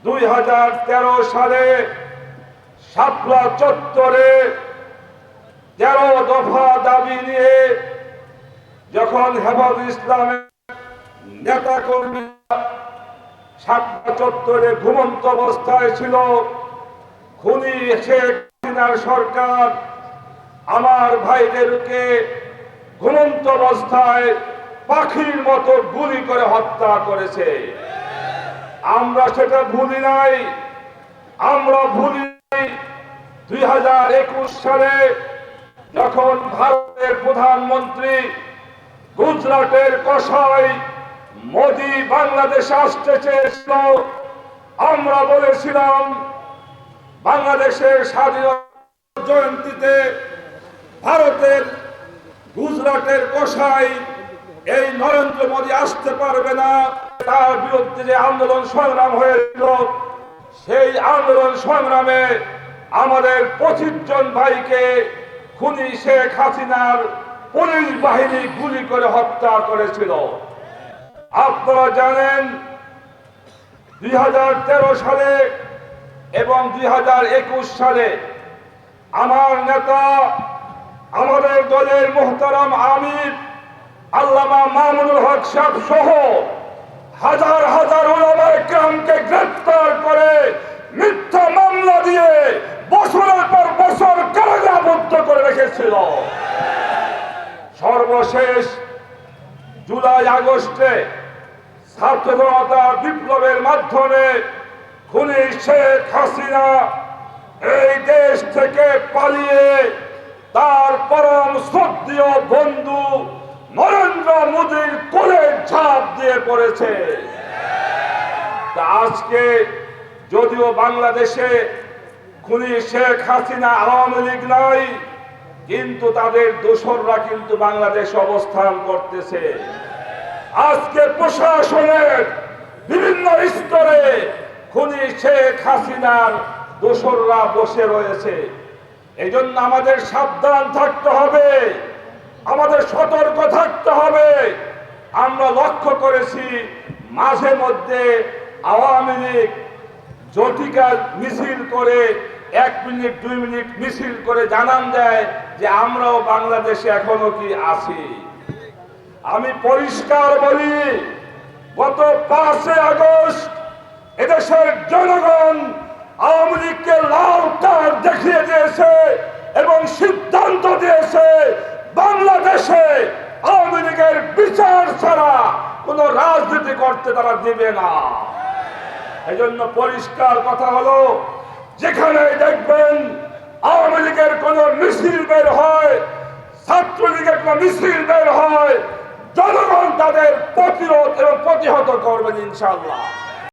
2013 সালে শাপলা চত্বরে 13 দফা দাবি নিয়ে যখন হেফাজত ইসলামের নেতা কর্মীরা শাপলা চত্বরে ঘুমন্ত অবস্থায় ছিল, খুনি শেখ হাসিনার সরকার আমার ভাইদেরকে ঘুমন্ত অবস্থায় পাখির মতো গুলি করে হত্যা করেছে। আমরা সেটা ভুলি নাই। আমরা ভুলি নাই 2021 সালে যখন ভারতের প্রধানমন্ত্রী গুজরাটের কসাই মোদি বাংলাদেশে আসতে চেয়েছিল, আমরা বলেছিলাম বাংলাদেশের স্বাধীনতা জয়ন্তীতে ভারতের গুজরাটের কসাই এই নরেন্দ্র মোদী আসতে পারবে না। তার বিরুদ্ধে যে আন্দোলন সংগ্রাম হয়েছিল, সেই আন্দোলন সংগ্রামে আমাদের 25 জন ভাইকে খুনি শেখ হাসিনার পুলিশ বাহিনী গুলি করে হত্যা করেছিল। আপনারা জানেন 2013 সালে এবং 2021 সালে আমার নেতা, আমাদের দলের মুহতারাম আমির আল্লামা মামুনুল হক সাহেব সহ হাজার হাজার উলামায়ে কেরামকে গ্রেফতার করে মিথ্যা মামলা দিয়ে বছরের পর বছর কারাগারবদ্ধ করে রেখেছিল। সর্বশেষ জুলাই আগস্টে ছাত্র জনতার বিপ্লবের মাধ্যমে খুনি শেখ হাসিনা এই দেশ থেকে পালিয়ে তার পরম শ্রদ্ধেয় বন্ধু নরেন্দ্র মোদীর কোলে ঝাঁপ দিয়ে পড়েছে। আজকে যদিও বাংলাদেশে খুনি শেখ হাসিনা আওয়ামী লীগ নাই, কিন্তু তাদের দোসররা কিন্তু বাংলাদেশে অবস্থান করতেছে। আজকে প্রশাসনের বিভিন্ন স্তরে খুনি শেখ হাসিনার দোসররা বসে রয়েছে। এই জন্য আমাদের সাবধান থাকতে হবে, আমাদের সতর্ক থাকতে হবে। আমরা লক্ষ্য করেছি মাঝে মধ্যে আওয়ামী লীগ জটিকা মিছিল করে 1 মিনিট 2 মিনিট মিছিল করে জানান দেয় যে আমরাও বাংলাদেশে এখনো কি আছি। আমি পরিষ্কার বলি, গত 5 আগস্ট এদেশের জনগণ আওয়ামী লীগকে লাল কার্ড দেখিয়ে দিয়েছে এবং সিদ্ধান্ত দিয়েছে বাংলাদেশে আওয়ামী লীগের বিচার ছাড়া কোন রাজনীতি করতে তারা দেবে না। এই জন্য পরিষ্কার কথা হলো, যেখানে দেখবেন আওয়ামী লীগের কোন মিছিল বের হয়, ছাত্রলীগের কোন মিছিল বের হয়, জনগণ তাদের প্রতিরোধ এবং প্রতিহত করবেন ইনশাআল্লাহ।